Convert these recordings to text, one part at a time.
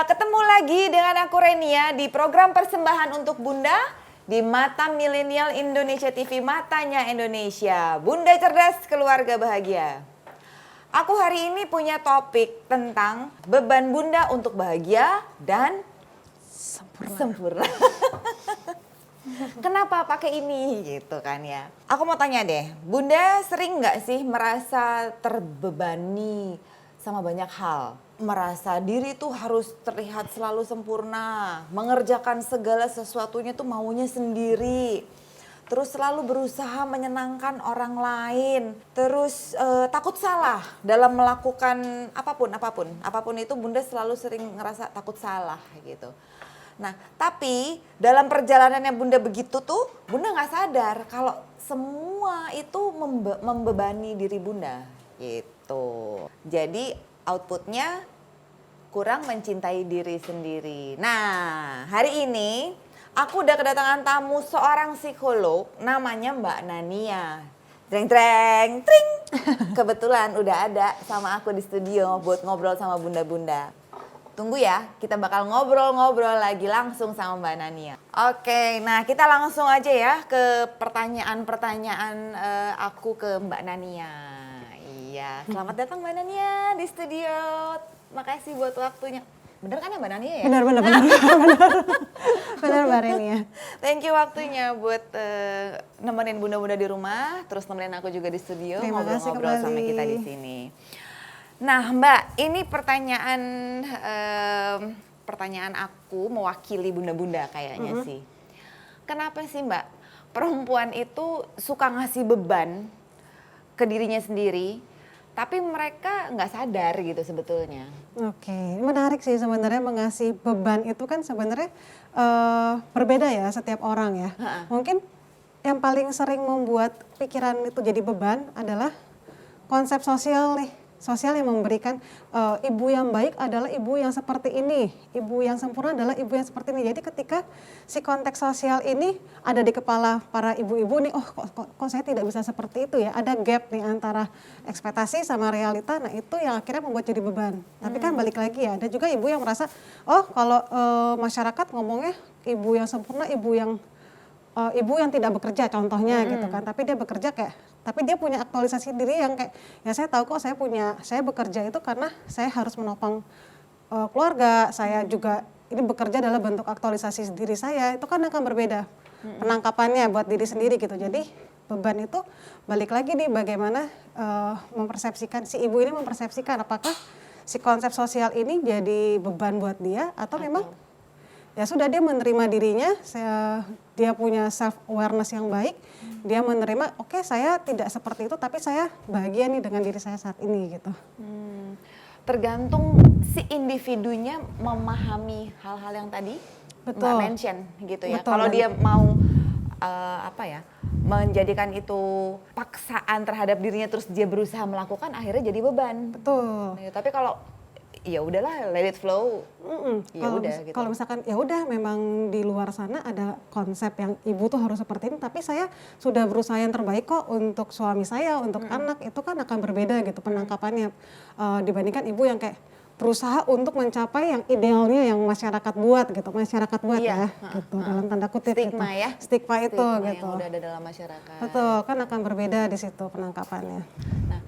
Ketemu lagi dengan aku Renia di program persembahan untuk Bunda di Mata Milenial Indonesia TV, Matanya Indonesia. Bunda cerdas, keluarga bahagia. Aku hari ini punya topik tentang beban Bunda untuk bahagia dan sempurna. Kenapa pakai ini gitu kan ya? Aku mau tanya deh, Bunda sering nggak sih merasa terbebani sama banyak hal? Merasa diri tuh harus terlihat selalu sempurna, mengerjakan segala sesuatunya tuh maunya sendiri. Terus selalu berusaha menyenangkan orang lain. Terus takut salah dalam melakukan apapun itu Bunda selalu sering ngerasa takut salah gitu. Nah, tapi dalam perjalanannya Bunda begitu tuh, Bunda nggak sadar kalau semua itu membebani diri Bunda gitu. Jadi outputnya kurang mencintai diri sendiri. Nah, hari ini aku udah kedatangan tamu seorang psikolog namanya Mbak Nania. Treng, tring. Kebetulan udah ada sama aku di studio buat ngobrol sama bunda-bunda. Tunggu ya, kita bakal ngobrol-ngobrol lagi langsung sama Mbak Nania. Oke, nah kita langsung aja ya ke pertanyaan-pertanyaan aku ke Mbak Nania. Iya, selamat datang Mbak Nania di studio. Makasih buat waktunya. Bener kan ya Mbak Nania ya? Benar. Benar Mbak Renia. Thank you waktunya buat nemenin bunda-bunda di rumah, terus nemenin aku juga di studio ngobrol-ngobrol sama kita di sini. Nah Mbak, ini pertanyaan aku mewakili bunda-bunda kayaknya sih. Kenapa sih Mbak perempuan itu suka ngasih beban ke dirinya sendiri, tapi mereka nggak sadar gitu sebetulnya? Oke, menarik sih sebenarnya mengasih beban itu kan sebenarnya berbeda ya setiap orang ya. Mungkin yang paling sering membuat pikiran itu jadi beban adalah konsep sosial nih. Sosial yang memberikan ibu yang baik adalah ibu yang seperti ini, ibu yang sempurna adalah ibu yang seperti ini. Jadi ketika si konteks sosial ini ada di kepala para ibu-ibu nih, oh kok saya tidak bisa seperti itu ya, ada gap nih antara ekspektasi sama realita, nah itu yang akhirnya membuat jadi beban. Tapi kan balik lagi ya, ada juga ibu yang merasa, oh kalau masyarakat ngomongnya ibu yang sempurna, ibu yang tidak bekerja contohnya gitu kan, tapi dia bekerja tapi dia punya aktualisasi diri yang kayak, ya saya tahu kok saya bekerja itu karena saya harus menopang keluarga, saya juga ini bekerja dalam bentuk aktualisasi diri saya, itu kan akan berbeda penangkapannya buat diri sendiri gitu. Jadi beban itu balik lagi nih bagaimana mempersepsikan, si ibu ini mempersepsikan apakah si konsep sosial ini jadi beban buat dia atau memang ya sudah dia menerima dirinya, dia punya self awareness yang baik, dia menerima oke, saya tidak seperti itu tapi saya bahagia nih dengan diri saya saat ini gitu. Tergantung si individunya memahami hal-hal yang tadi Mbak mention gitu ya. Kalau dia mau menjadikan itu paksaan terhadap dirinya terus dia berusaha melakukan, akhirnya jadi beban. Betul. Nah, tapi kalau ya udahlah, let it flow. Ya udah gitu. Kalau misalkan ya udah memang di luar sana ada konsep yang ibu tuh harus seperti ini, tapi saya sudah berusaha yang terbaik kok untuk suami saya, untuk anak, itu kan akan berbeda gitu penangkapannya dibandingkan ibu yang kayak berusaha untuk mencapai yang idealnya yang masyarakat buat gitu, ya gitu dalam tanda kutip stigma gitu. Ya. Stigma itu stigma gitu. Yang udah ada dalam masyarakat. Betul, kan akan berbeda di situ penangkapannya. Nah,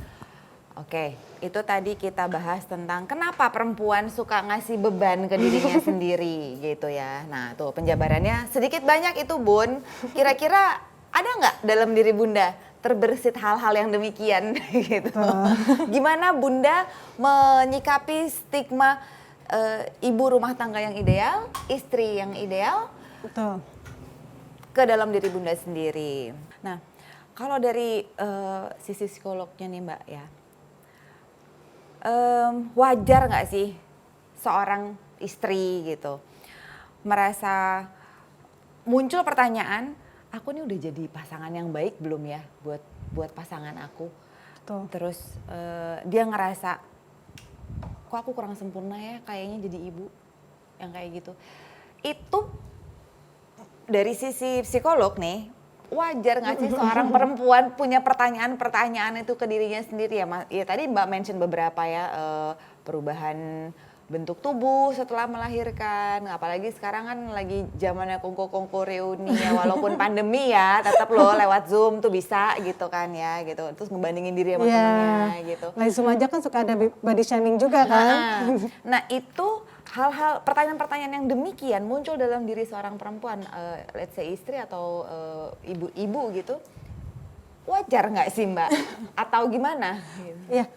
oke, itu tadi kita bahas tentang kenapa perempuan suka ngasih beban ke dirinya sendiri gitu ya. Nah tuh penjabarannya sedikit banyak itu Bun. Kira-kira ada nggak dalam diri Bunda terbersit hal-hal yang demikian gitu? Gimana Bunda menyikapi stigma ibu rumah tangga yang ideal, istri yang ideal? Betul. Ke dalam diri Bunda sendiri. Nah kalau dari sisi psikolognya nih Mbak ya, wajar nggak sih seorang istri gitu merasa muncul pertanyaan, aku nih udah jadi pasangan yang baik belum ya buat pasangan aku? Betul. Terus dia ngerasa kok aku kurang sempurna ya kayaknya jadi ibu yang kayak gitu. Itu dari sisi psikolog nih, wajar nggak sih seorang perempuan punya pertanyaan-pertanyaan itu ke dirinya sendiri ya? Ya tadi Mbak mention beberapa ya, perubahan bentuk tubuh setelah melahirkan. Apalagi sekarang kan lagi zamannya kongko-kongko reuni ya, walaupun pandemi ya, tetap loh lewat Zoom tuh bisa gitu kan ya gitu. Terus ngebandingin diri sama temennya gitu. Lain Zoom aja kan suka ada body shaming juga kan. Nah itu hal-hal pertanyaan-pertanyaan yang demikian muncul dalam diri seorang perempuan, let's say istri atau ibu-ibu gitu. Wajar nggak sih Mbak? Atau gimana? Iya,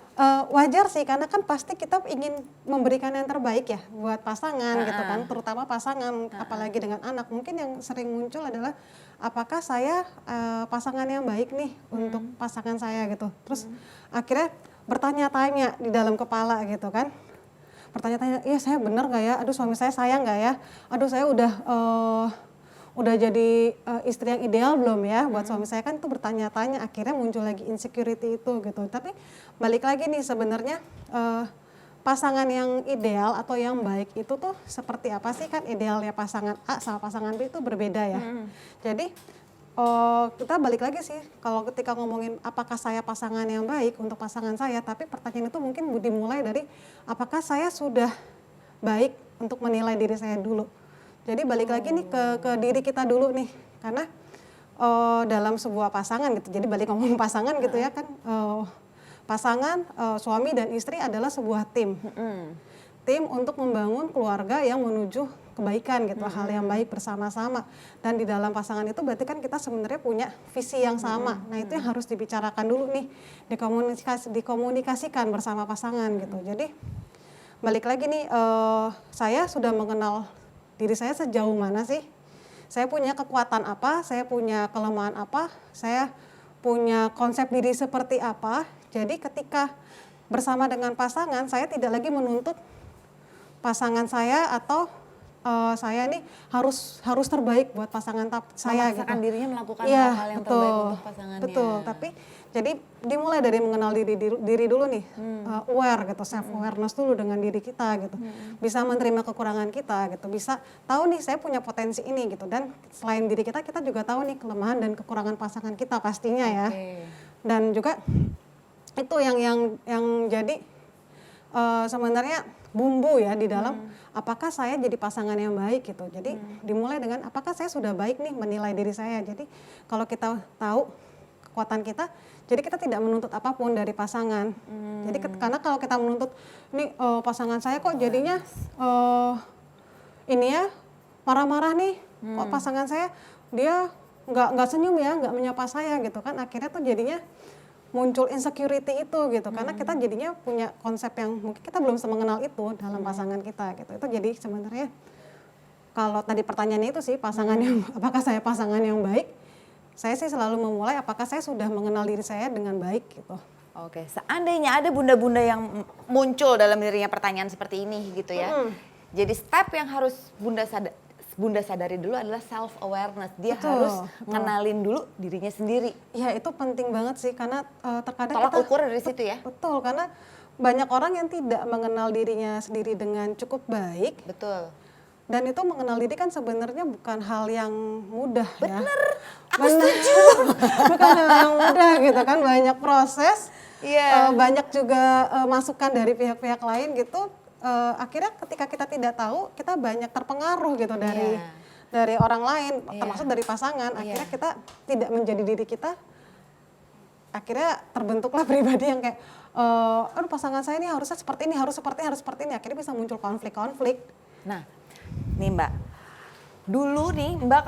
wajar sih karena kan pasti kita ingin memberikan yang terbaik ya buat pasangan gitu kan, terutama pasangan apalagi dengan anak. Mungkin yang sering muncul adalah apakah saya pasangan yang baik nih untuk pasangan saya gitu. Terus akhirnya bertanya-tanya di dalam kepala gitu kan. Bertanya-tanya, iya saya bener nggak ya? Aduh suami saya sayang nggak ya? Aduh saya udah jadi istri yang ideal belum ya buat suami saya, kan itu bertanya-tanya, akhirnya muncul lagi insecurity itu gitu. Tapi balik lagi nih sebenarnya pasangan yang ideal atau yang baik itu tuh seperti apa sih, kan idealnya pasangan A sama pasangan B itu berbeda ya. Jadi kita balik lagi sih kalau ketika ngomongin apakah saya pasangan yang baik untuk pasangan saya, tapi pertanyaan itu mungkin dimulai dari apakah saya sudah baik untuk menilai diri saya dulu. Jadi balik lagi nih ke diri kita dulu nih, karena dalam sebuah pasangan gitu, jadi balik ngomong pasangan gitu ya kan, pasangan suami dan istri adalah sebuah tim, tim untuk membangun keluarga yang menuju kebaikan gitu, hal yang baik bersama-sama. Dan di dalam pasangan itu berarti kan kita sebenarnya punya visi yang sama. Nah itu yang harus dibicarakan dulu nih, dikomunikasikan bersama pasangan gitu. Jadi balik lagi nih, saya sudah mengenal diri saya sejauh mana sih? Saya punya kekuatan apa? Saya punya kelemahan apa? Saya punya konsep diri seperti apa? Jadi ketika bersama dengan pasangan, saya tidak lagi menuntut pasangan saya atau saya ini harus terbaik buat pasangan saya gitu. Memaksakan dirinya melakukan Iya, hal-hal yang terbaik untuk pasangannya. Betul, tapi jadi dimulai dari mengenal diri dulu nih, aware gitu, self awareness dulu dengan diri kita gitu, bisa menerima kekurangan kita gitu, bisa tahu nih saya punya potensi ini gitu, dan selain diri kita juga tahu nih kelemahan dan kekurangan pasangan kita pastinya ya, dan juga itu yang jadi sebenarnya bumbu ya di dalam apakah saya jadi pasangan yang baik gitu. Jadi dimulai dengan apakah saya sudah baik nih menilai diri saya. Jadi kalau kita tahu kekuatan kita, jadi kita tidak menuntut apapun dari pasangan. Jadi karena kalau kita menuntut nih pasangan saya kok jadinya ini ya marah-marah nih, kok pasangan saya dia nggak senyum ya, nggak menyapa saya gitu kan, akhirnya tuh jadinya muncul insecurity itu gitu, karena kita jadinya punya konsep yang mungkin kita belum mengenal itu dalam pasangan kita gitu. Itu jadi sebenarnya kalau tadi pertanyaannya itu sih pasangan yang apakah saya pasangan yang baik, saya sih selalu memulai apakah saya sudah mengenal diri saya dengan baik gitu. Oke, seandainya ada bunda-bunda yang muncul dalam dirinya pertanyaan seperti ini gitu ya, jadi step yang harus Bunda sadari dulu adalah self awareness. Dia harus ngenalin dulu dirinya sendiri. Ya itu penting banget sih, karena terkadang tolak ukur dari situ ya. Betul, karena banyak orang yang tidak mengenal dirinya sendiri dengan cukup baik. Betul. Dan itu mengenal diri kan sebenarnya bukan hal yang mudah. Bener, ya. aku setuju. Bukan hal yang mudah gitu kan, banyak proses, banyak juga masukan dari pihak-pihak lain gitu. Akhirnya ketika kita tidak tahu, kita banyak terpengaruh gitu dari orang lain, termasuk dari pasangan. Akhirnya kita tidak menjadi diri kita. Akhirnya terbentuklah pribadi yang kayak, aduh pasangan saya ini harusnya seperti ini, harus seperti ini. Akhirnya bisa muncul konflik-konflik. Nah, nih Mbak, dulu nih Mbak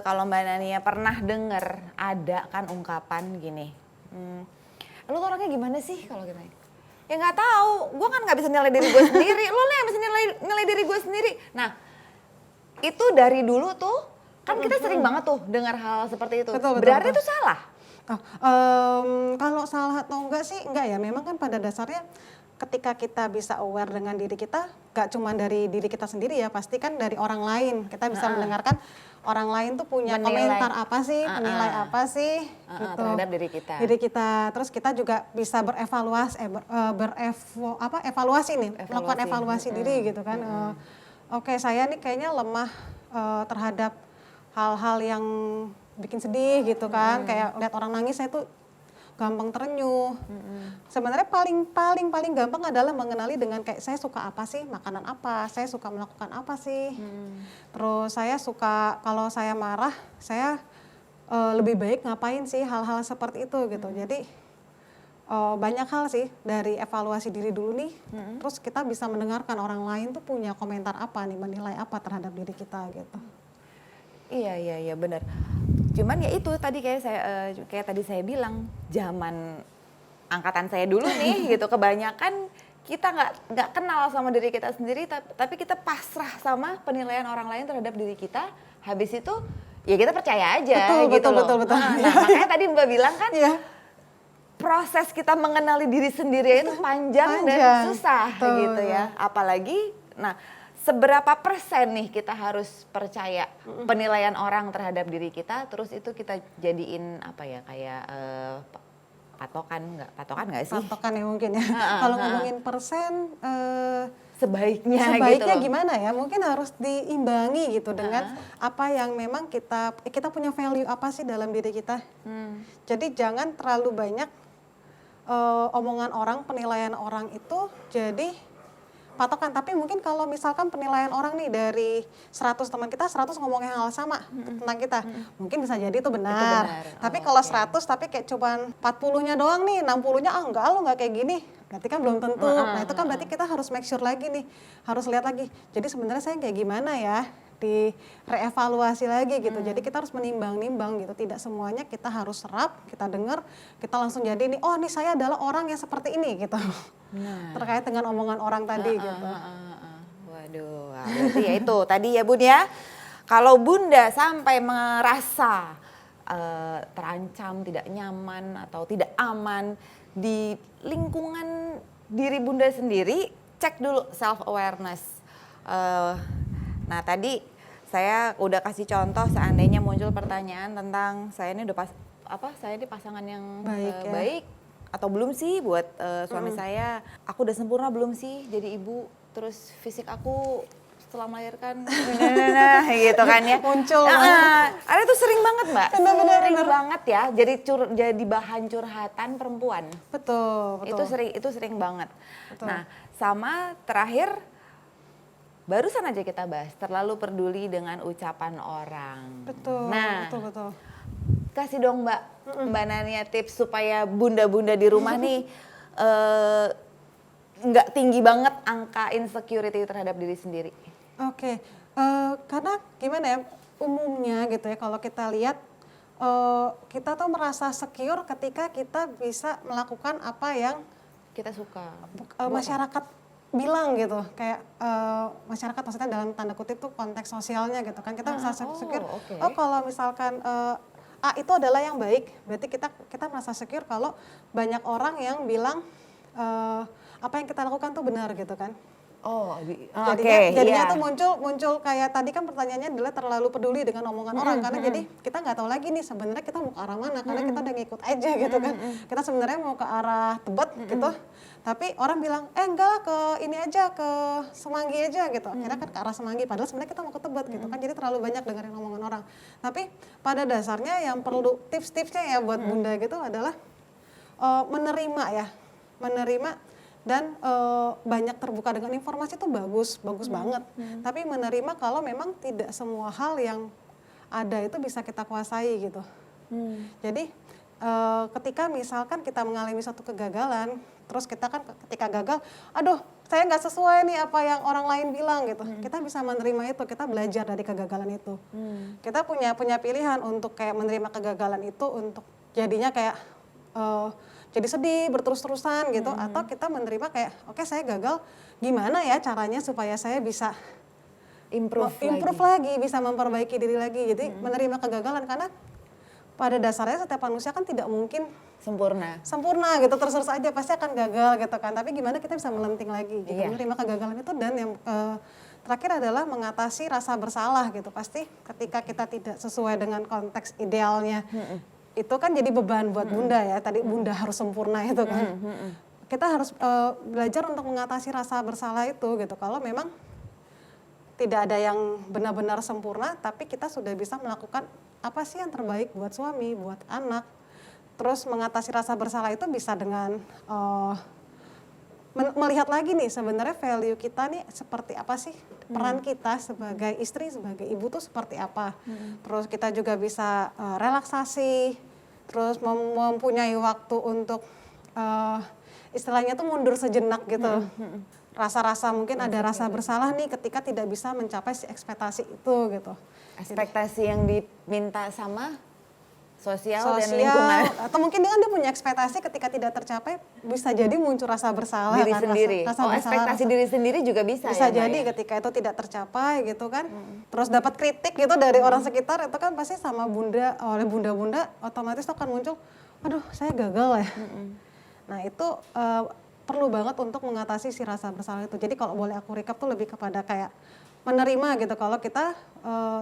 kalau Mbak Nania pernah dengar ada kan ungkapan gini, lu tuh orangnya gimana sih kalau gitu? Ya nggak tahu, gue kan nggak bisa nilai diri gue sendiri, lo yang bisa nilai diri gue sendiri. Nah, itu dari dulu tuh, kan kita sering banget tuh dengar hal seperti itu. Betul, berarti itu salah? Kalau salah atau enggak sih, enggak ya. Memang kan pada dasarnya ketika kita bisa aware dengan diri kita, gak cuma dari diri kita sendiri ya, pasti kan dari orang lain. Kita bisa mendengarkan orang lain tuh punya komentar apa sih, menilai apa sih gitu. Terhadap diri kita. Diri kita, terus kita juga bisa evaluasi nih, melakukan evaluasi diri gitu kan. Oke, saya nih kayaknya lemah terhadap hal-hal yang bikin sedih gitu kan, kayak lihat orang nangis saya tuh gampang terenyuh. Sebenarnya paling gampang adalah mengenali dengan kayak saya suka apa sih, makanan apa, saya suka melakukan apa sih. Terus saya suka kalau saya marah, saya lebih baik ngapain sih hal-hal seperti itu gitu. Jadi banyak hal sih dari evaluasi diri dulu nih. Terus kita bisa mendengarkan orang lain tuh punya komentar apa nih, menilai apa terhadap diri kita gitu. Iya benar. Cuman ya itu tadi kayak tadi saya bilang, zaman angkatan saya dulu nih gitu, kebanyakan kita nggak kenal sama diri kita sendiri, tapi kita pasrah sama penilaian orang lain terhadap diri kita. Habis itu ya kita percaya aja gitu loh. Betul. Nah, makanya tadi Mbak bilang kan proses kita mengenali diri sendiri itu panjang dan susah gitu ya. Apalagi, nah seberapa persen nih kita harus percaya penilaian orang terhadap diri kita, terus itu kita jadiin apa ya, kayak patokan nggak sih? Patokan ya mungkin ya. Kalau ngomongin persen, sebaiknya gitu loh. Gimana ya? Mungkin harus diimbangi gitu dengan apa yang memang kita punya value apa sih dalam diri kita. Jadi jangan terlalu banyak omongan orang, penilaian orang itu jadi patokan. Tapi mungkin kalau misalkan penilaian orang nih dari 100 teman kita, 100 ngomongin hal sama tentang kita, mungkin bisa jadi itu benar. Tapi kalau 100 tapi kayak cuman 40-nya doang nih, 60-nya enggak, lo nggak kayak gini, berarti kan belum tentu. Nah itu kan berarti kita harus make sure lagi nih, harus lihat lagi. Jadi sebenarnya saya kayak gimana ya, di reevaluasi lagi gitu. Jadi kita harus menimbang-nimbang gitu. Tidak semuanya kita harus serap, kita dengar, kita langsung jadi nih, oh nih saya adalah orang yang seperti ini gitu. Terkait dengan omongan orang tadi gitu. Waduh, berarti ya itu tadi ya Bun ya. Kalau Bunda sampai merasa terancam, tidak nyaman atau tidak aman di lingkungan diri Bunda sendiri, cek dulu self awareness. Nah tadi saya udah kasih contoh, seandainya muncul pertanyaan tentang saya ini saya ini pasangan yang baik atau belum sih buat suami saya, aku udah sempurna belum sih jadi ibu, terus fisik aku setelah melahirkan gitu kan ya muncul. Ada itu sering banget Mbak, sering banget ya, jadi bahan curhatan perempuan. Betul. Itu sering banget. Nah sama terakhir, barusan aja kita bahas, terlalu peduli dengan ucapan orang. Betul. Nah, betul. Kasih dong Mbak Nania tips supaya bunda-bunda di rumah nih nggak tinggi banget angka insecurity terhadap diri sendiri. Oke, karena gimana ya, umumnya gitu ya kalau kita lihat kita tuh merasa secure ketika kita bisa melakukan apa yang kita suka. Masyarakat bilang gitu, kayak masyarakat maksudnya dalam tanda kutip tuh konteks sosialnya gitu kan, kita bisa secure. Oh kalau misalkan itu adalah yang baik, berarti kita merasa secure kalau banyak orang yang bilang apa yang kita lakukan tuh benar gitu kan. Jadinya tuh muncul kayak tadi kan pertanyaannya adalah terlalu peduli dengan omongan orang, karena jadi kita nggak tahu lagi nih sebenarnya kita mau ke arah mana, karena kita udah ngikut aja gitu kan. Kita sebenarnya mau ke arah Tebet gitu, tapi orang bilang enggak lah ke ini aja, ke Semanggi aja gitu. Akhirnya kan ke arah Semanggi, padahal sebenarnya kita mau ke Tebet gitu kan. Jadi terlalu banyak dengerin omongan orang. Tapi pada dasarnya yang perlu tips-tipsnya ya buat bunda gitu adalah menerima dan banyak terbuka dengan informasi itu bagus banget. Tapi menerima kalau memang tidak semua hal yang ada itu bisa kita kuasai gitu. Jadi ketika misalkan kita mengalami suatu kegagalan, terus kita kan ketika gagal, aduh saya nggak sesuai nih apa yang orang lain bilang gitu. Kita bisa menerima itu, kita belajar dari kegagalan itu. Kita punya pilihan untuk kayak menerima kegagalan itu untuk jadinya kayak jadi sedih berterus-terusan gitu, atau kita menerima kayak oke, saya gagal, gimana ya caranya supaya saya bisa improve lagi, bisa memperbaiki diri lagi. Jadi menerima kegagalan, karena pada dasarnya setiap manusia kan tidak mungkin sempurna gitu, terus aja pasti akan gagal gitu kan. Tapi gimana kita bisa melenting lagi gitu, menerima kegagalan itu. Dan yang terakhir adalah mengatasi rasa bersalah gitu. Pasti ketika kita tidak sesuai dengan konteks idealnya, itu kan jadi beban buat bunda ya, tadi bunda harus sempurna itu kan. Kita harus belajar untuk mengatasi rasa bersalah itu gitu. Kalau memang tidak ada yang benar-benar sempurna, tapi kita sudah bisa melakukan apa sih yang terbaik buat suami, buat anak, Terus mengatasi rasa bersalah itu bisa dengan melihat lagi nih sebenarnya value kita nih seperti apa sih, peran kita sebagai istri, sebagai ibu tuh seperti apa. Terus kita juga bisa relaksasi, terus mempunyai waktu untuk istilahnya tuh mundur sejenak gitu. Rasa-rasa mungkin ada rasa bersalah nih ketika tidak bisa mencapai si ekspektasi itu gitu. Ekspektasi yang diminta sama sosial dan lingkungan. Atau mungkin dia punya ekspektasi ketika tidak tercapai bisa jadi muncul rasa bersalah Diri kan, sendiri. rasa Oh, bersalah, ekspektasi diri sendiri juga bisa bisa ya, Mbak, jadi ya? ketika itu tidak tercapai gitu kan. Terus dapat kritik gitu dari orang sekitar, itu kan pasti sama bunda, oleh bunda-bunda otomatis itu akan muncul, aduh saya gagal ya. Nah itu perlu banget untuk mengatasi si rasa bersalah itu. Jadi kalau boleh aku recap tuh lebih kepada kayak menerima gitu kalau kita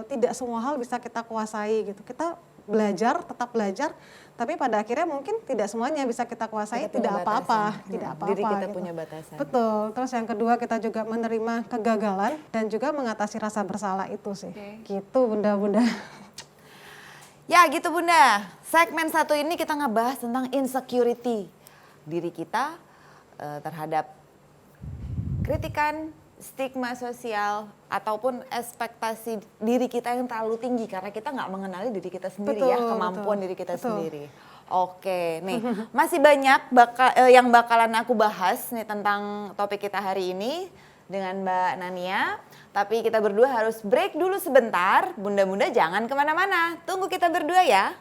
tidak semua hal bisa kita kuasai gitu. Kita belajar, tetap belajar, tapi pada akhirnya mungkin tidak semuanya bisa kita kuasai, Kita punya tidak apa-apa, batasan. tidak apa-apa. Diri kita gitu. punya batasan. Betul. Terus yang kedua kita juga menerima kegagalan dan juga mengatasi rasa bersalah itu sih. Gitu bunda-bunda. Ya gitu Bunda, segmen 1 ini kita ngebahas tentang insecurity diri kita terhadap kritikan, stigma sosial ataupun ekspektasi diri kita yang terlalu tinggi karena kita nggak mengenali diri kita sendiri ya, kemampuan diri kita sendiri. Oke, nih masih banyak yang bakalan aku bahas nih tentang topik kita hari ini dengan Mbak Nania. Tapi kita berdua harus break dulu sebentar. Bunda-bunda jangan kemana-mana, tunggu kita berdua ya.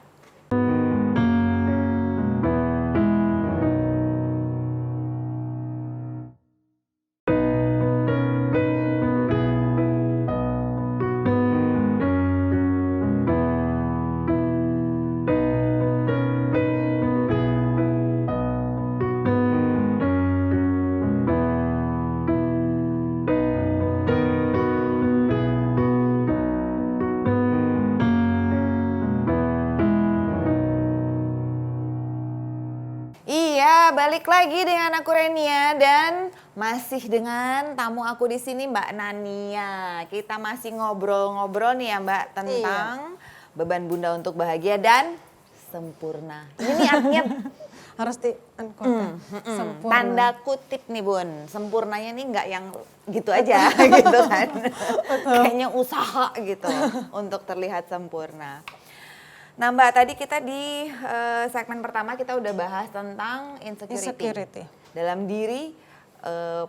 Iya, balik lagi dengan aku Renia dan masih dengan tamu aku di sini Mbak Nania. Kita masih ngobrol-ngobrol nih ya Mbak tentang beban bunda untuk bahagia dan sempurna. Ini nih artinya Harus di unquote, sempurna. tanda kutip nih Bun. Sempurnanya nih nggak yang gitu aja gitu kan. Kayaknya usaha gitu untuk terlihat sempurna. Nah Mbak, tadi kita di segmen pertama kita udah bahas tentang insecurity. Dalam diri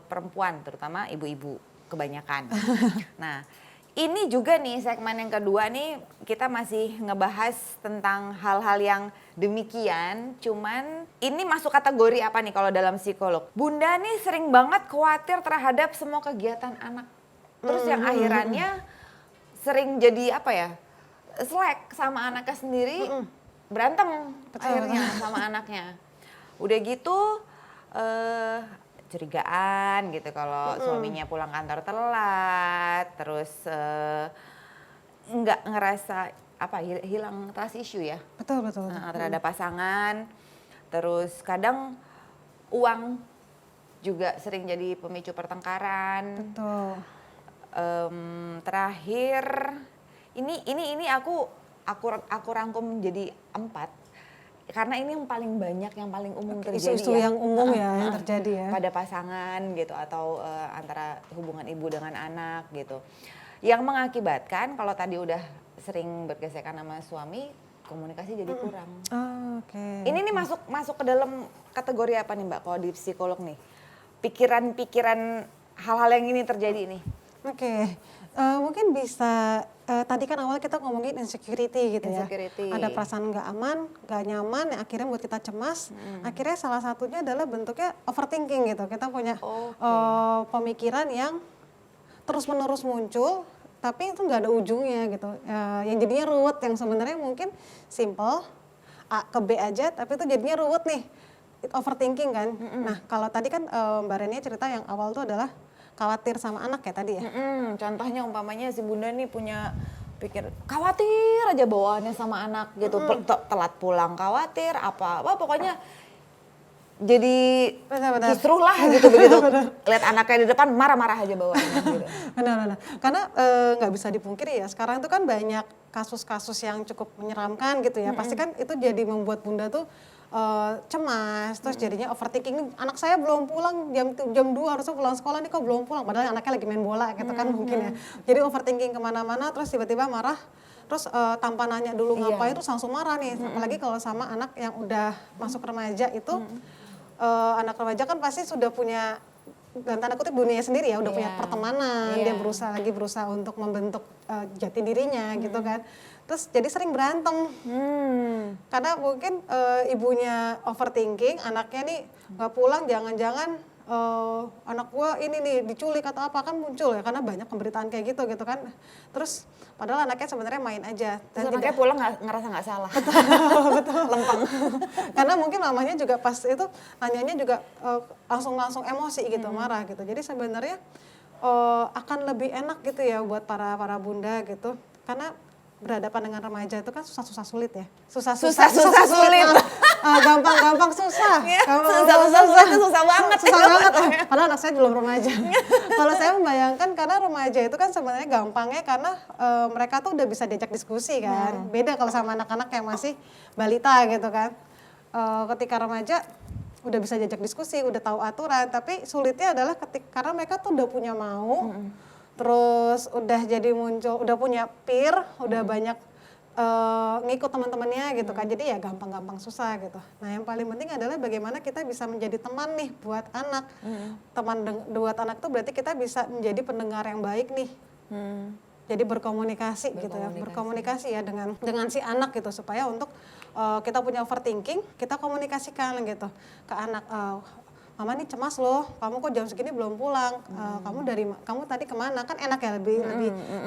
perempuan, terutama ibu-ibu kebanyakan. Nah ini juga nih segmen yang kedua nih kita masih ngebahas tentang hal-hal yang demikian. Cuman ini masuk kategori apa nih kalau dalam psikolog? Bunda nih sering banget khawatir terhadap semua kegiatan anak. Terus yang akhirannya sering jadi apa ya? Slack sama anaknya sendiri, berantem akhirnya sama anaknya. Udah gitu curigaan gitu kalau suaminya pulang kantor telat, terus nggak ngerasa apa hilang trust issue ya. Betul. Terhadap pasangan. Terus kadang uang juga sering jadi pemicu pertengkaran. Betul. Terakhir ini aku rangkum jadi 4 karena ini yang paling banyak, yang paling umum terjadi Isu-isu yang umum yang terjadi ya pada pasangan gitu atau antara hubungan ibu dengan anak gitu, yang mengakibatkan kalau tadi udah sering bergesekan sama suami, komunikasi jadi kurang. Ini nih masuk ke dalam kategori apa nih Mbak kalau di psikolog nih, pikiran hal-hal yang ini terjadi nih? Mungkin bisa tadi kan awal kita ngomongin insecurity gitu ya. Ada perasaan nggak aman, nggak nyaman yang akhirnya buat kita cemas. Akhirnya salah satunya adalah bentuknya overthinking gitu. Kita punya pemikiran yang terus-menerus muncul, tapi itu nggak ada ujungnya gitu. Yang jadinya ruwet, yang sebenarnya mungkin simple, A ke B aja, tapi itu jadinya ruwet nih. Overthinking kan. Nah kalau tadi kan Mbak Renia cerita yang awal tuh adalah khawatir sama anak ya tadi ya. Contohnya umpamanya si bunda nih punya pikir khawatir aja bawaannya sama anak gitu, telat pulang khawatir apa pokoknya jadi kisruh lah gitu begitu lihat anaknya di depan marah-marah aja bawaannya gitu. Benar. Karena nggak bisa dipungkiri ya sekarang itu kan banyak kasus-kasus yang cukup menyeramkan gitu ya. Pasti kan itu jadi membuat bunda tuh cemas, terus jadinya overthinking, nih anak saya belum pulang jam 2 harusnya pulang sekolah nih kok belum pulang, padahal anaknya lagi main bola gitu kan mungkin ya. Jadi overthinking kemana-mana, terus tiba-tiba marah, terus tanpa nanya dulu ngapain terus langsung marah nih, apalagi kalau sama anak yang udah masuk remaja itu, anak remaja kan pasti sudah punya dan tanda kutip dunia sendiri ya, udah punya pertemanan, dia berusaha untuk membentuk jati dirinya gitu kan. Terus jadi sering berantem. Karena mungkin ibunya overthinking, anaknya nih nggak pulang, jangan-jangan anak gua ini nih diculik atau apa, kan muncul ya karena banyak pemberitaan kayak gitu kan. Terus padahal anaknya sebenarnya main aja. Terus anaknya pulang ngerasa nggak salah. Betul. Lempeng. Karena mungkin mamanya juga pas itu nanyanya juga langsung emosi gitu, marah gitu. Jadi sebenarnya akan lebih enak gitu ya buat para bunda gitu. Karena berhadapan dengan remaja itu kan susah-susah sulit ya. Susah-susah sulit. Gampang-gampang susah. Susah-susah sulit itu susah banget. Susah banget. Padahal anak saya belum remaja. Kalau saya membayangkan karena remaja itu kan sebenarnya gampangnya karena mereka tuh udah bisa diajak diskusi kan. Beda kalau sama anak-anak yang masih balita gitu kan. Ketika remaja udah bisa diajak diskusi, udah tahu aturan, tapi sulitnya adalah karena mereka tuh udah punya mau, terus udah jadi muncul, udah punya peer, udah banyak ngikut teman-temannya gitu kan, jadi ya gampang-gampang susah gitu. Nah yang paling penting adalah bagaimana kita bisa menjadi teman nih buat anak. Teman buat anak tuh berarti kita bisa menjadi pendengar yang baik nih. Jadi berkomunikasi gitu ya, berkomunikasi ya dengan si anak gitu supaya untuk kita punya overthinking, kita komunikasikan gitu ke anak. Mama nih cemas loh, kamu kok jam segini belum pulang, kamu tadi kemana, kan enak ya lebih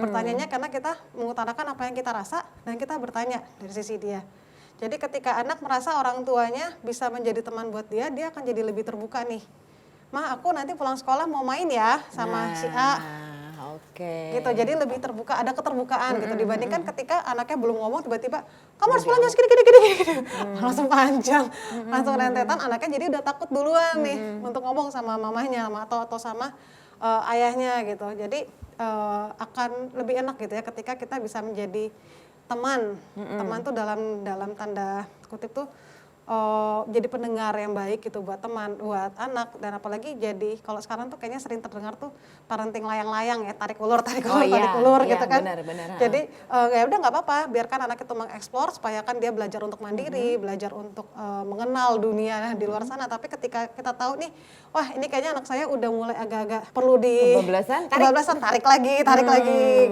pertanyaannya karena kita mengutarakan apa yang kita rasa dan kita bertanya dari sisi dia. Jadi ketika anak merasa orang tuanya bisa menjadi teman buat dia akan jadi lebih terbuka nih. Ma, aku nanti pulang sekolah mau main ya sama si A. Oke. Gitu, jadi lebih terbuka, ada keterbukaan gitu dibandingkan ketika anaknya belum ngomong tiba-tiba kamu harus pulang jam segini gini. Langsung panjang, langsung rentetan, anaknya jadi udah takut duluan nih untuk ngomong sama mamahnya atau sama ayahnya gitu. Jadi akan lebih enak gitu ya ketika kita bisa menjadi teman. Teman tuh dalam tanda kutip tuh jadi pendengar yang baik gitu buat teman, buat anak, dan apalagi jadi kalau sekarang tuh kayaknya sering terdengar tuh parenting layang-layang ya, tarik ulur gitu kan. Benar. Jadi ya udah nggak apa-apa, biarkan anak itu mengeksplor supaya kan dia belajar untuk mandiri, belajar untuk mengenal dunia di luar sana. Tapi ketika kita tahu nih, wah ini kayaknya anak saya udah mulai agak-agak perlu di kebablasan, tarik lagi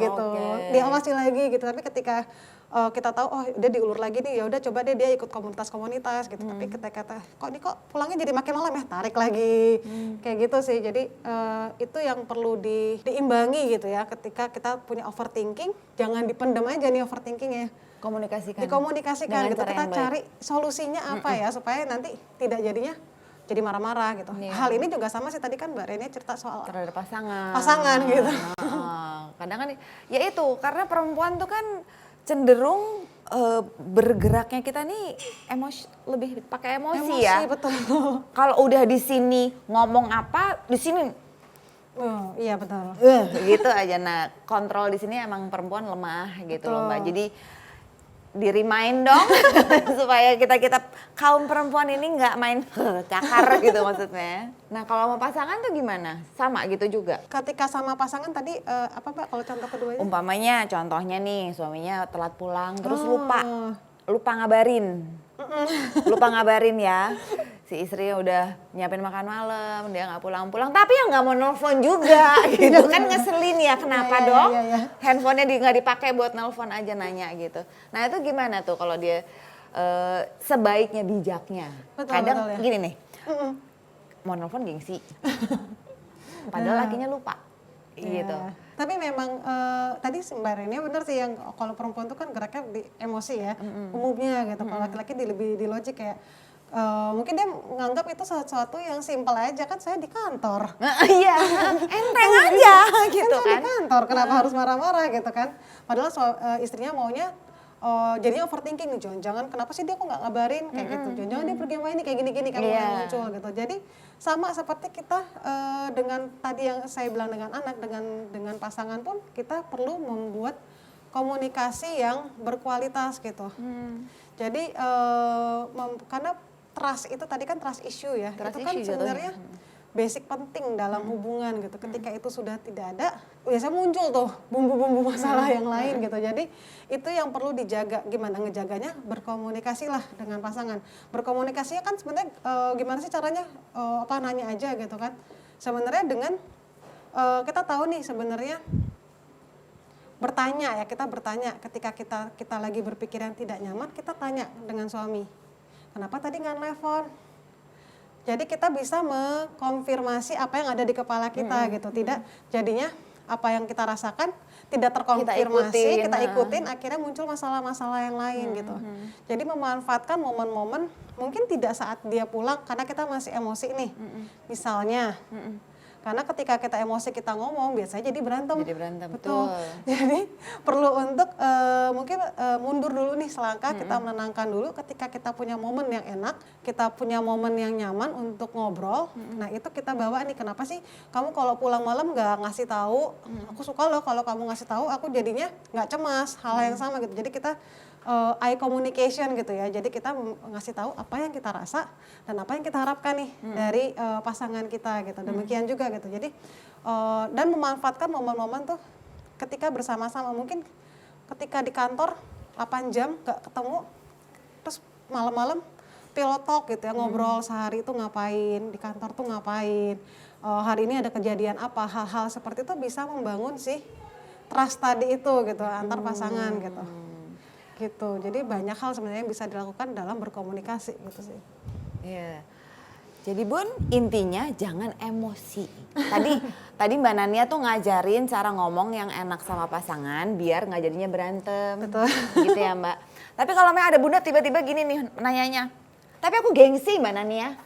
gitu, diawasi lagi gitu. Tapi ketika kita tahu dia diulur lagi nih, ya udah coba deh dia ikut komunitas gitu. Tapi ketika kok pulangnya jadi makin malam ya, tarik lagi kayak gitu sih. Jadi itu yang perlu diimbangi gitu ya, ketika kita punya overthinking jangan dipendam aja nih overthinkingnya, dikomunikasikan gitu. Kita cari solusinya apa ya supaya nanti tidak jadinya jadi marah-marah gitu. Hal ini juga sama sih, tadi kan Mbak Renia cerita soal terhadap pasangan gitu. Kadang kan ya itu karena perempuan tuh kan cenderung bergeraknya kita nih lebih pakai emosi ya. Betul. Kalau udah di sini ngomong apa, di sini iya betul. Gitu aja. Nah, kontrol di sini emang perempuan lemah gitu loh Mbak. Jadi di-remind dong supaya kita kaum perempuan ini nggak main cakar gitu maksudnya. Nah, kalau sama pasangan tuh gimana? Sama gitu juga? Ketika sama pasangan tadi apa Mbak kalau contoh keduanya? Umpamanya contohnya nih suaminya telat pulang terus lupa ngabarin. Lupa ngabarin ya. Si istrinya udah nyiapin makan malam, dia nggak pulang-pulang, tapi ya nggak mau nelfon juga, gitu kan ngeselin ya, kenapa dong? Handphonenya nggak dipakai buat nelfon aja nanya gitu. Nah itu gimana tuh kalau dia sebaiknya bijaknya? Kadang ya? Gini nih, mau nelfon gengsi, padahal lakinya lupa, gitu. Tapi memang tadi Mbak Renia benar sih yang kalau perempuan tuh kan geraknya di emosi ya, umumnya gitu. Kalau laki-laki lebih di logik kayak mungkin dia menganggap itu sesuatu yang simpel aja, kan saya di kantor. Iya, enteng aja gitu kan. Saya di kantor, kenapa harus marah-marah gitu kan. Padahal istrinya maunya jadinya overthinking nih, jangan kenapa sih dia kok nggak ngabarin kayak gitu. Jangan dia pergi main ini kayak gini-gini kamu yang muncul gitu. Jadi sama seperti kita dengan tadi yang saya bilang dengan anak, dengan pasangan pun kita perlu membuat komunikasi yang berkualitas gitu. Jadi karena trust itu tadi kan trust issue ya. Trust itu kan issue sebenarnya basic penting dalam hubungan gitu. Ketika itu sudah tidak ada, biasanya muncul tuh bumbu-bumbu masalah yang lain gitu. Jadi itu yang perlu dijaga. Gimana ngejaganya? Berkomunikasilah dengan pasangan. Berkomunikasinya kan sebenarnya gimana sih caranya? Nanya aja gitu kan. Sebenarnya dengan kita tahu nih sebenarnya bertanya ya, kita bertanya ketika kita lagi berpikiran tidak nyaman, kita tanya dengan suami. Kenapa tadi nggak nelfon? Jadi kita bisa mengkonfirmasi apa yang ada di kepala kita gitu. Tidak jadinya apa yang kita rasakan tidak terkonfirmasi, kita ikutin akhirnya muncul masalah-masalah yang lain gitu. Jadi memanfaatkan momen-momen mungkin tidak saat dia pulang karena kita masih emosi nih. Misalnya karena ketika kita emosi kita ngomong biasanya jadi berantem. Jadi berantem, betul. Jadi perlu untuk mungkin mundur dulu nih selangkah, kita menenangkan dulu. Ketika kita punya momen yang enak, kita punya momen yang nyaman untuk ngobrol. Nah itu kita bawa nih, kenapa sih kamu kalau pulang malam nggak ngasih tahu? Aku suka loh kalau kamu ngasih tahu, aku jadinya nggak cemas. Hal yang sama gitu. Jadi kita eye communication gitu ya. Jadi kita ngasih tahu apa yang kita rasa dan apa yang kita harapkan nih dari pasangan kita gitu. Demikian juga gitu. Jadi dan memanfaatkan momen-momen tuh ketika bersama-sama. Mungkin ketika di kantor 8 jam gak ketemu, terus malam-malam pillow talk gitu ya, ngobrol sehari itu ngapain, di kantor tuh ngapain, hari ini ada kejadian apa, hal-hal seperti itu bisa membangun sih trust tadi itu gitu antar pasangan gitu. Gitu. Jadi banyak hal sebenarnya yang bisa dilakukan dalam berkomunikasi gitu sih. Iya. Jadi Bun, intinya jangan emosi. Tadi Mbak Nania tuh ngajarin cara ngomong yang enak sama pasangan biar nggak jadinya berantem. Betul. Gitu ya Mbak. Tapi kalau memang ada bunda tiba-tiba gini nih nanyanya, tapi aku gengsi Mbak Nania.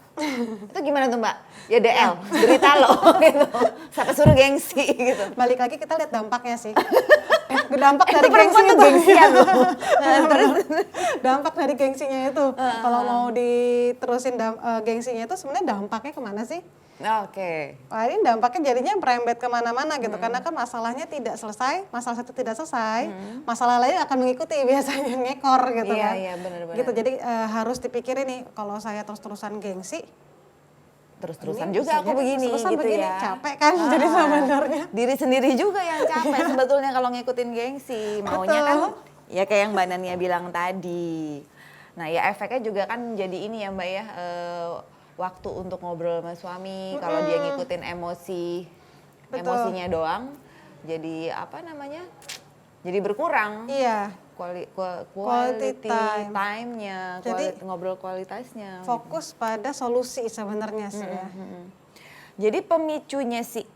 Itu gimana tuh Mbak? Ya DL, derita lo gitu. Sampai suruh gengsi gitu. Balik lagi kita lihat dampaknya sih. Dampak dari perempuan gengsi tuh gengsian loh. Dampak dari gengsinya itu. Kalau mau diterusin gengsinya itu sebenarnya dampaknya kemana sih? Oke. Wah ini dampaknya jadinya merembet kemana-mana gitu. Karena kan masalahnya tidak selesai, masalah satu tidak selesai, masalah lain akan mengikuti biasanya ngekor gitu kan. Iya benar-benar. Gitu, jadi harus dipikirin nih kalau saya terus-terusan gengsi, terus-terusan juga aku begini gitu begini, ya. capek kan jadi sebenarnya. Diri sendiri juga yang capek sebetulnya kalau ngikutin gengsi. Maunya kan ya kayak yang Mbak Nania bilang tadi. Nah ya efeknya juga kan jadi ini ya Mbak ya, waktu untuk ngobrol sama suami. Kalau dia ngikutin emosinya doang, jadi apa namanya, jadi berkurang. Iya. Quality time-nya, jadi ngobrol kualitasnya. Fokus pada solusi sebenarnya sih ya. Jadi pemicunya si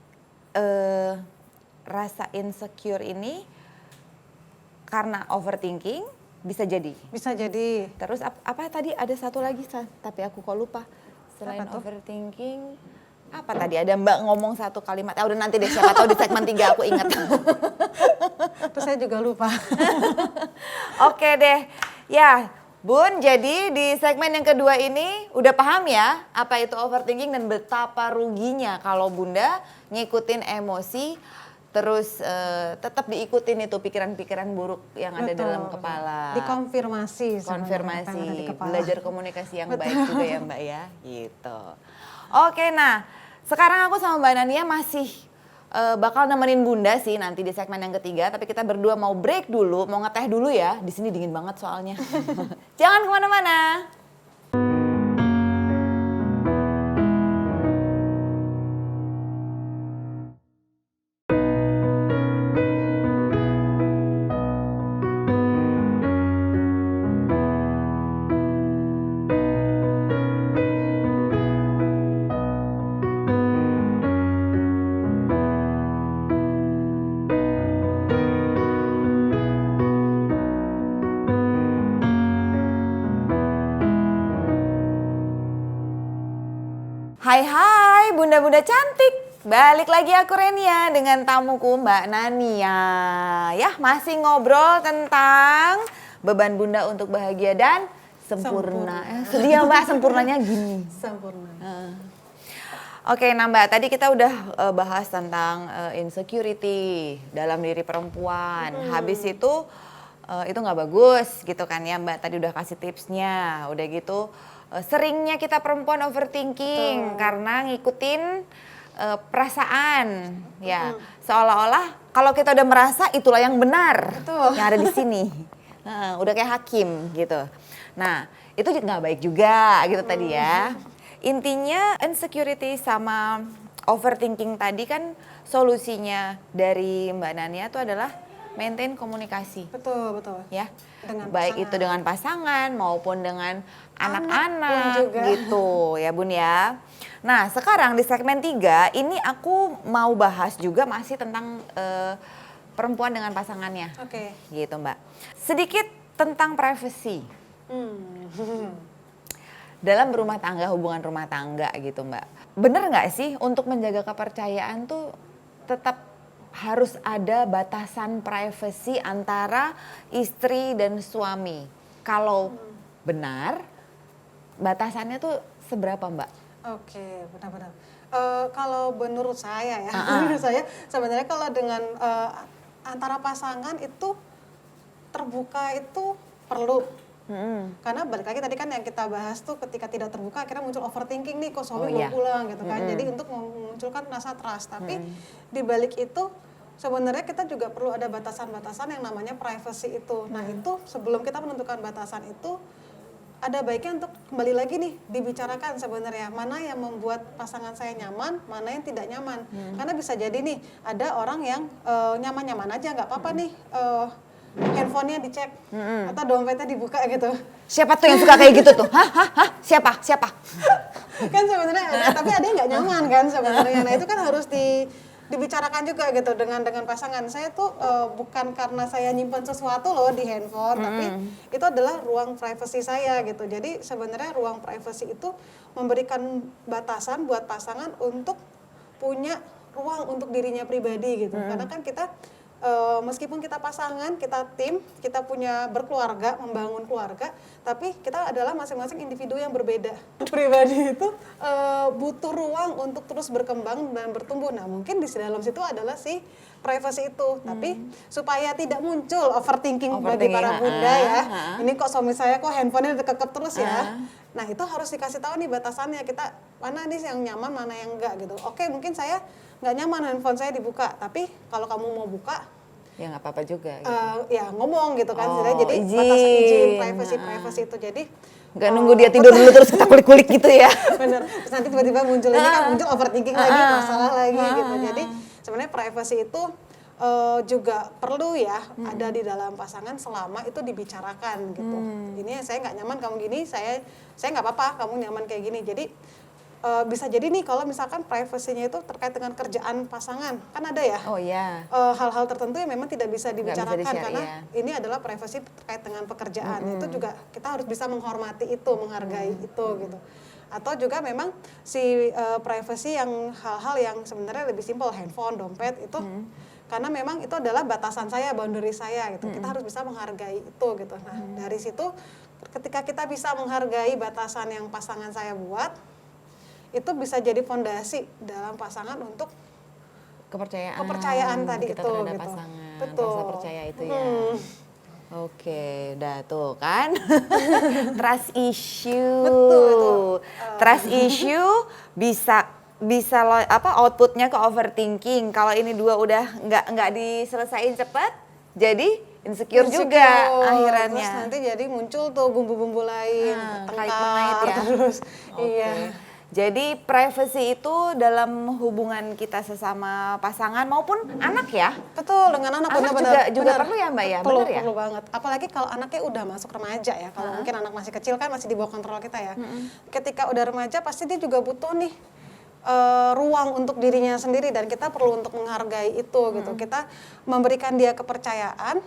rasa insecure ini karena overthinking bisa jadi. Bisa jadi. Terus apa tadi ada satu lagi tapi aku kok lupa. Selain overthinking, apa tadi ada Mbak ngomong satu kalimat. Udah nanti deh siapa tahu di segmen 3 aku ingat. Terus saya juga lupa. Oke deh. Ya, Bun, jadi di segmen yang kedua ini udah paham ya apa itu overthinking dan betapa ruginya kalau Bunda ngikutin emosi terus tetap diikutin itu pikiran-pikiran buruk yang ada dalam kepala. Dikonfirmasi. Konfirmasi, belajar komunikasi yang baik juga ya Mbak ya, gitu. Oke, nah sekarang aku sama Mbak Nania masih bakal nemenin Bunda sih nanti di segmen yang ketiga, tapi kita berdua mau break dulu, mau ngeteh dulu ya. Di sini dingin banget soalnya. Jangan kemana-mana. Hai bunda-bunda cantik, balik lagi aku Renia dengan tamuku Mbak Nania. Ya masih ngobrol tentang beban bunda untuk bahagia dan sempurna. Sedih ya Mbak, sempurnanya gini. Sempurna. Oke, nah Mbak, tadi kita udah bahas tentang insecurity dalam diri perempuan. Habis itu nggak bagus gitu kan ya Mbak, tadi udah kasih tipsnya. Udah gitu Seringnya kita perempuan overthinking karena ngikutin perasaan, ya seolah-olah kalau kita udah merasa itulah yang benar, yang ada di sini, udah kayak hakim gitu. Nah itu nggak baik juga gitu tadi ya. Intinya insecurity sama overthinking tadi kan solusinya dari Mbak Nania itu adalah maintain komunikasi. Betul, betul. Ya, Dengan baik pasangan. itu dengan pasangan maupun dengan pun anak-anak juga. gitu ya Bun ya. Nah sekarang di segmen 3 ini aku mau bahas juga masih tentang perempuan dengan pasangannya. Oke. Gitu Mbak. Sedikit tentang privacy dalam berumah tangga, hubungan rumah tangga gitu Mbak. Bener nggak sih untuk menjaga kepercayaan tuh tetap harus ada batasan privasi antara istri dan suami? Kalau benar, batasannya tuh seberapa Mbak? Oke, benar-benar. Kalau menurut saya ya, menurut saya sebenarnya kalau dengan antara pasangan itu terbuka itu perlu. Karena balik lagi tadi kan yang kita bahas tuh ketika tidak terbuka akhirnya muncul overthinking nih, kok suami belum pulang gitu kan. Jadi untuk memunculkan rasa trust. Tapi di balik itu sebenarnya kita juga perlu ada batasan-batasan yang namanya privacy itu. Nah itu sebelum kita menentukan batasan itu ada baiknya untuk kembali lagi nih dibicarakan sebenarnya mana yang membuat pasangan saya nyaman, mana yang tidak nyaman. Karena bisa jadi nih ada orang yang nyaman-nyaman aja nggak apa-apa nih handphonenya dicek atau dompetnya dibuka gitu. Siapa tuh yang suka kayak gitu tuh? Hah? Siapa? Kan sebenarnya tapi ada yang nggak nyaman kan sebenarnya. Nah itu kan harus dibicarakan juga gitu dengan pasangan. Saya tuh bukan karena saya nyimpan sesuatu loh di handphone, tapi itu adalah ruang privasi saya gitu. Jadi sebenarnya ruang privasi itu memberikan batasan buat pasangan untuk punya ruang untuk dirinya pribadi gitu. Karena kan kita meskipun kita pasangan, kita tim, kita punya berkeluarga, membangun keluarga, tapi kita adalah masing-masing individu yang berbeda. Pribadi itu butuh ruang untuk terus berkembang dan bertumbuh. Nah mungkin di dalam situ adalah si privacy itu, tapi supaya tidak muncul overthinking bagi para bunda ya. Ini kok suami saya kok handphonenya deket terus ya. Nah itu harus dikasih tahu nih batasannya, kita mana nih yang nyaman, mana yang enggak gitu. Oke mungkin saya nggak nyaman handphone saya dibuka, tapi kalau kamu mau buka Ya nggak apa-apa juga. Gitu. Ya ngomong gitu kan, jadi izin. batasan izin privacy itu jadi nggak nunggu dia tidur dulu terus kita kulik-kulik gitu ya. Bener, terus nanti tiba-tiba muncul ini kan muncul overthinking lagi, masalah lagi gitu. Jadi sebenarnya privacy itu juga perlu ya ada di dalam pasangan selama itu dibicarakan gitu. Ini saya nggak nyaman kamu gini, saya nggak apa-apa kamu nyaman kayak gini. Jadi bisa jadi nih kalau misalkan privasinya itu terkait dengan kerjaan pasangan, kan ada ya hal-hal tertentu yang memang tidak bisa dibicarakan karena ini adalah privasi terkait dengan pekerjaan. Itu juga kita harus bisa menghormati itu, menghargai itu gitu. Atau juga memang si privasi yang hal-hal yang sebenarnya lebih simpel, handphone, dompet itu karena memang itu adalah batasan saya, boundary saya gitu. Kita harus bisa menghargai itu gitu. Nah dari situ ketika kita bisa menghargai batasan yang pasangan saya Hmm. buat, itu bisa jadi fondasi dalam pasangan untuk kepercayaan tadi kita itu terhadap gitu. pasangan, Betul. rasa percaya itu ya. Oke, dah tuh kan. Trust issue. Betul. Trust issue bisa outputnya ke overthinking. Kalau ini dua udah nggak diselesain cepat, jadi insecure juga akhirannya. Terus nanti jadi muncul tuh bumbu-bumbu lain, kait-mengait ya. terus. Iya. Jadi privacy itu dalam hubungan kita sesama pasangan maupun anak ya. Betul, dengan anak benar-benar juga perlu ya Mbak ya, benar ya? Perlu banget. Apalagi kalau anaknya udah masuk remaja ya. Kalau mungkin anak masih kecil kan masih di bawah kontrol kita ya. Ketika udah remaja pasti dia juga butuh nih ruang untuk dirinya sendiri dan kita perlu untuk menghargai itu gitu. Kita memberikan dia kepercayaan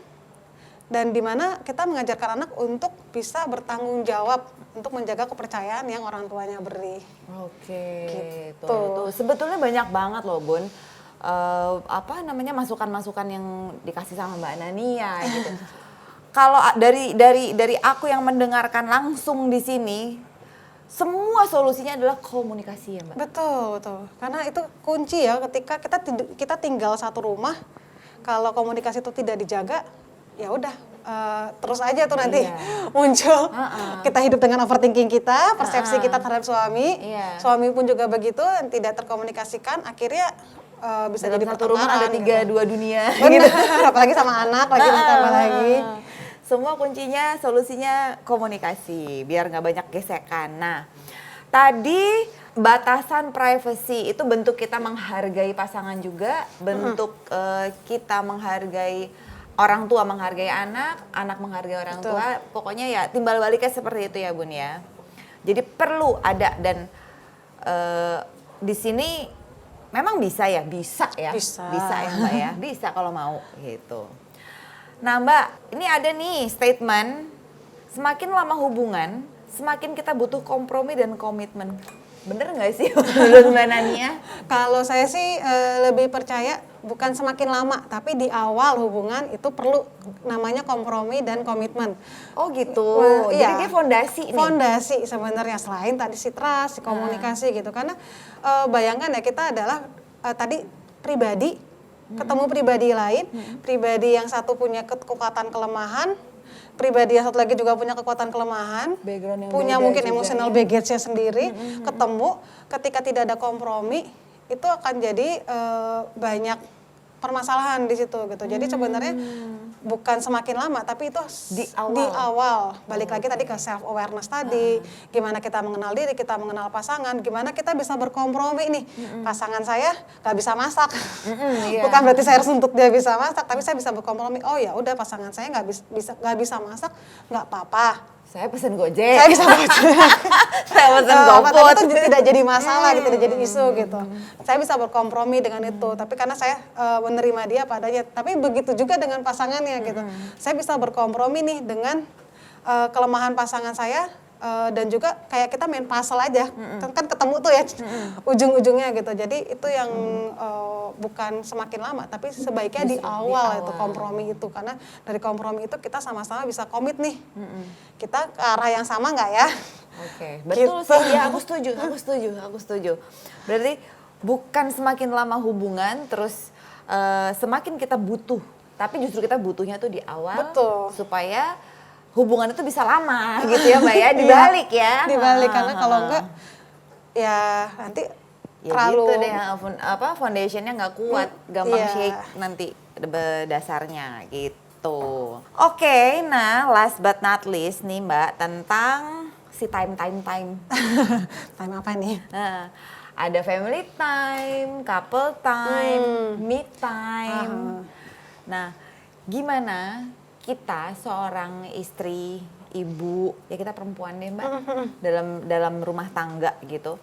dan di mana kita mengajarkan anak untuk bisa bertanggung jawab untuk menjaga kepercayaan yang orang tuanya beri. Oke, gitu. tuh. Sebetulnya banyak banget loh Bun, masukan-masukan yang dikasih sama Mbak Nania gitu. Kalau dari aku yang mendengarkan langsung di sini, semua solusinya adalah komunikasi ya Mbak. Betul. Karena itu kunci ya ketika kita tinggal satu rumah, kalau komunikasi itu tidak dijaga, ya udah terus aja tuh nanti Iya. muncul. Kita hidup dengan overthinking kita, persepsi kita terhadap suami. Iya. Suami pun juga begitu, tidak terkomunikasikan, akhirnya bisa Dalam jadi satu rumah ada pertengkaran, dua dunia. Benar, apalagi sama anak lagi ditambah lagi. Semua kuncinya, solusinya komunikasi, biar nggak banyak gesekan. Nah, tadi batasan privacy itu bentuk kita menghargai pasangan juga, bentuk kita menghargai orang tua menghargai anak, anak menghargai orang Betul. tua. Pokoknya ya timbal baliknya seperti itu ya Bun ya. Jadi perlu ada dan di sini memang bisa ya, bisa ya Mbak ya, bisa kalau mau gitu. Nah Mbak, ini ada nih statement, semakin lama hubungan, semakin kita butuh kompromi dan komitmen. Bener nggak sih menurut Mbak Nania? Kalau saya sih lebih percaya bukan semakin lama, tapi di awal hubungan itu perlu namanya kompromi dan komitmen. Oh gitu, Wah, jadi iya. dia fondasi nih. Fondasi sebenarnya, selain tadi si trust, si komunikasi gitu. Karena bayangkan ya, kita adalah tadi pribadi, ketemu pribadi lain, pribadi yang satu punya kekuatan kelemahan, pribadi yang satu lagi juga punya kekuatan kelemahan, Background yang punya beda mungkin juga emotional ya. baggage-nya sendiri, ketemu, ketika tidak ada kompromi, itu akan jadi banyak permasalahan di situ gitu. Jadi sebenarnya bukan semakin lama, tapi itu Di awal. di awal. Balik lagi tadi ke self awareness tadi, gimana kita mengenal diri, kita mengenal pasangan, gimana kita bisa berkompromi nih. Pasangan saya nggak bisa masak, iya. bukan berarti saya harus untuk dia bisa masak, tapi saya bisa berkompromi. Oh ya udah, pasangan saya nggak bisa masak, nggak apa-apa. Saya pesen Gojek. Saya bisa gojek. Saya pesen Tapi GoFood. itu tidak jadi masalah, gitu, tidak jadi isu gitu. Saya bisa berkompromi dengan itu, tapi karena saya menerima dia padanya. Tapi begitu juga dengan pasangannya gitu. Saya bisa berkompromi nih dengan kelemahan pasangan saya, dan juga kayak kita main puzzle aja, kan ketemu tuh ya ujung-ujungnya gitu. Jadi itu yang bukan semakin lama, tapi sebaiknya di awal itu kompromi itu, karena dari kompromi itu kita sama-sama bisa komit nih, kita ke arah yang sama nggak ya? Oke, betul Gitu. sih. Ya, aku setuju. Berarti bukan semakin lama hubungan, terus semakin kita butuh, tapi justru kita butuhnya tuh di awal, Betul. supaya hubungan itu bisa lama gitu ya Mbak ya, dibalik ya. Dibalik, karena kalau enggak ya nanti Ya terlalu gitu deh, foundationnya nggak kuat, gampang Iya. shake nanti dasarnya gitu. Oke, nah last but not least nih Mbak, tentang si time. time apa nih? Nah, ada family time, couple time, me time. Nah, gimana kita seorang istri, ibu, ya kita perempuan deh Mbak, dalam rumah tangga gitu,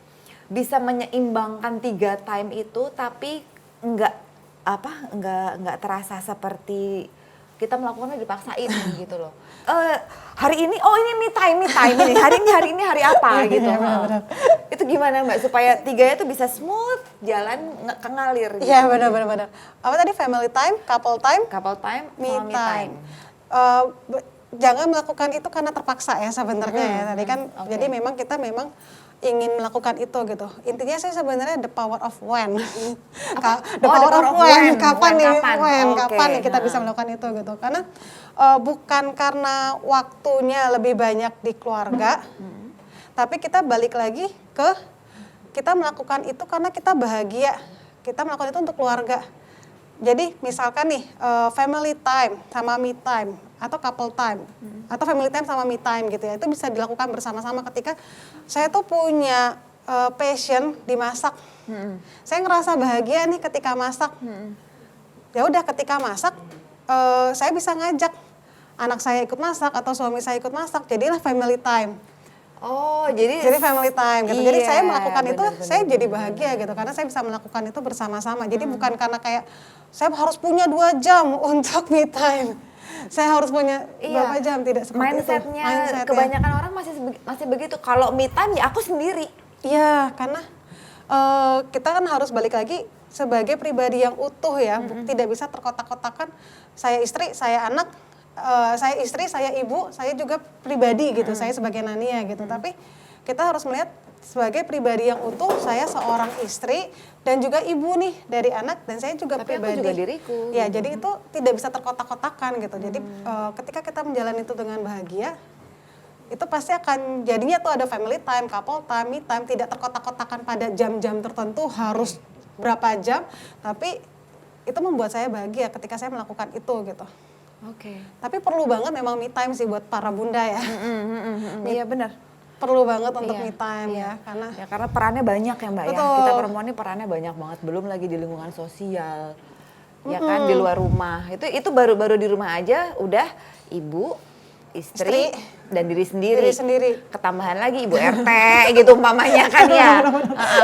bisa menyeimbangkan 3 time itu, tapi nggak terasa seperti kita melakukannya dipaksain gitu loh. Hari ini, oh ini me time ini, hari ini hari apa gitu. Iya, benar-benar. Itu gimana Mbak supaya 3-nya tuh bisa smooth jalan, ngalir gitu. Iya, benar-benar. Apa tadi, family time, couple time, Couple time, me sama me time. time. Jangan melakukan itu karena terpaksa ya sebenarnya ya. Tadi kan jadi memang kita ingin melakukan itu gitu. Intinya sih sebenarnya the power of when. The power of when. Kapan nih kita bisa melakukan itu gitu. Karena bukan karena waktunya lebih banyak di keluarga, tapi kita balik lagi ke kita melakukan itu karena kita bahagia. Kita melakukan itu untuk keluarga. Jadi misalkan nih family time sama me time atau couple time atau family time sama me time gitu ya, itu bisa dilakukan bersama-sama ketika saya tuh punya passion di masak. Saya ngerasa bahagia nih ketika masak. Ya udah, ketika masak saya bisa ngajak anak saya ikut masak atau suami saya ikut masak, jadilah family time. Oh, jadi Family time gitu. Jadi Iya, saya melakukan itu, benar, saya jadi bahagia gitu karena saya bisa melakukan itu bersama-sama. Jadi bukan karena kayak saya harus punya 2 jam untuk me time. Saya harus punya berapa jam, tidak seperti mindsetnya, itu. Mindsetnya kebanyakan orang masih begitu. Kalau me time ya aku sendiri. Iya, karena kita kan harus balik lagi sebagai pribadi yang utuh ya, tidak bisa terkotak-kotakan. Saya istri, saya anak, saya istri, saya ibu, saya juga pribadi gitu, saya sebagai Nania gitu. Tapi kita harus melihat sebagai pribadi yang utuh, saya seorang istri dan juga ibu nih dari anak, dan saya juga Tapi pribadi. aku juga diriku. Ya, jadi itu tidak bisa terkotak-kotakan gitu. Jadi ketika kita menjalani itu dengan bahagia, itu pasti akan jadinya tuh ada family time, couple time, me time, tidak terkotak-kotakan pada jam-jam tertentu harus berapa jam, tapi itu membuat saya bahagia ketika saya melakukan itu gitu. Oke. Tapi perlu banget memang me time sih buat para bunda ya. Iya benar. Perlu banget untuk Iya, me time iya. karena Ya karena perannya banyak ya Mbak ya. Betul. Kita perempuan ini perannya banyak banget. Belum lagi di lingkungan sosial. Ya kan di luar rumah. Itu baru di rumah aja udah ibu, istri dan diri sendiri. diri sendiri. Ketambahan lagi ibu RT gitu umpamanya kan ya.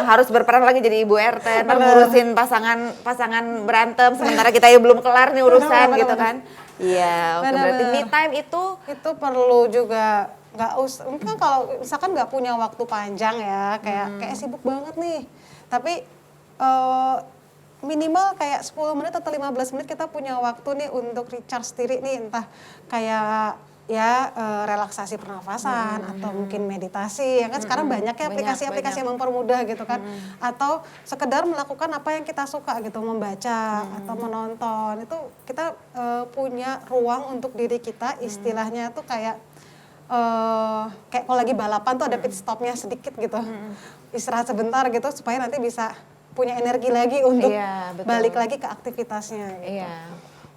Harus berperan lagi jadi ibu RT, ntar ngurusin pasangan berantem sementara kita ya belum kelar nih urusan gitu kan. Iya, oke, berarti me time itu perlu juga, nggak usah mungkin kalau misalkan nggak punya waktu panjang ya, kayak sibuk banget nih, tapi minimal kayak 10 menit atau 15 menit kita punya waktu nih untuk recharge diri nih, entah kayak ya relaksasi pernafasan atau mungkin meditasi ya kan, sekarang banyak ya aplikasi-aplikasi yang mempermudah gitu kan, atau sekedar melakukan apa yang kita suka gitu, membaca atau menonton, itu kita punya ruang untuk diri kita, istilahnya tuh kayak kalau lagi balapan tuh ada pit stopnya sedikit gitu, istirahat sebentar gitu supaya nanti bisa punya energi lagi untuk balik lagi ke aktivitasnya gitu. Iya.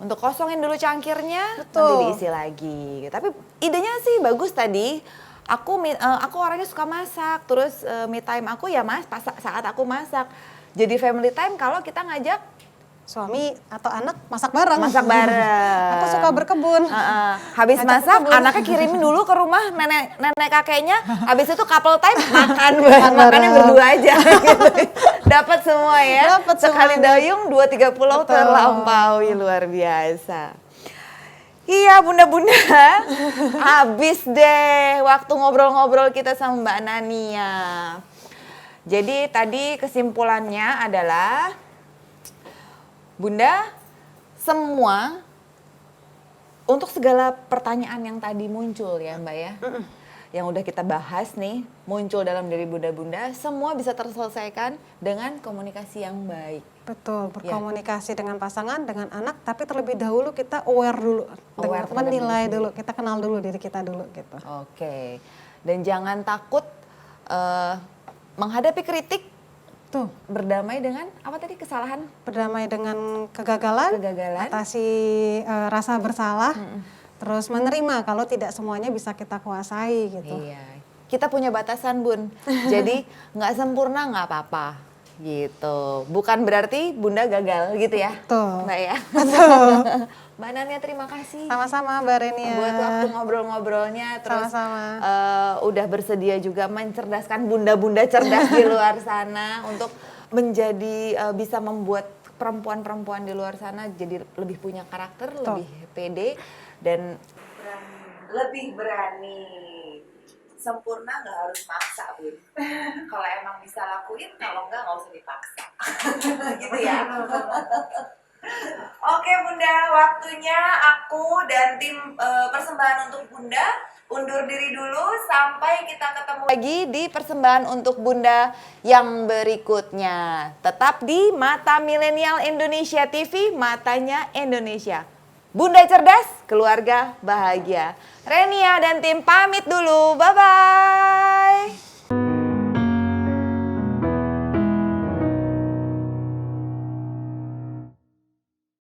Untuk kosongin dulu cangkirnya, Betul. nanti diisi lagi. Tapi idenya sih bagus tadi. Aku orangnya suka masak, terus me time aku ya saat aku masak. Jadi family time kalau kita ngajak Suami atau anak masak bareng. masak bareng. Aku suka berkebun. Habis masak, anaknya kirimin dulu ke rumah nenek kakeknya. Habis itu couple time makannya berdua aja. Gitu. Dapat semua ya. Dapet Sekali semuanya. dayung 2-3 pulau terlampaui, luar biasa. Iya bunda-bunda, habis deh waktu ngobrol-ngobrol kita sama Mbak Nania. Jadi tadi kesimpulannya adalah Bunda, semua untuk segala pertanyaan yang tadi muncul ya Mbak ya, yang udah kita bahas nih, muncul dalam diri bunda-bunda, semua bisa terselesaikan dengan komunikasi yang baik. Betul, berkomunikasi dengan pasangan, dengan anak, tapi terlebih dahulu kita aware dulu, menilai dulu, kita kenal dulu diri kita dulu gitu. Oke, dan jangan takut menghadapi kritik. Tuh, Berdamai dengan apa tadi, kesalahan? berdamai dengan kegagalan, atasi rasa bersalah, terus menerima kalau tidak semuanya bisa kita kuasai gitu. Iya, kita punya batasan Bun, jadi nggak sempurna nggak apa-apa gitu. Bukan berarti Bunda gagal gitu ya, Betul. Mbak ya. Betul. Mbak Nania terima kasih. Sama-sama Mbak Renia. Buat waktu ngobrol-ngobrolnya, terus Sama-sama. udah bersedia juga mencerdaskan bunda-bunda cerdas di luar sana untuk menjadi bisa membuat perempuan-perempuan di luar sana jadi lebih punya karakter, lebih pede dan lebih berani. Sempurna nggak harus maksa Bun. Kalau emang bisa lakuin, kalau nggak usah dipaksa. Gitu ya. Oke Bunda, waktunya aku dan tim persembahan untuk Bunda undur diri dulu sampai kita ketemu lagi di persembahan untuk Bunda yang berikutnya. Tetap di Mata Milenial Indonesia TV, matanya Indonesia. Bunda cerdas, keluarga bahagia. Renia dan tim pamit dulu, bye-bye.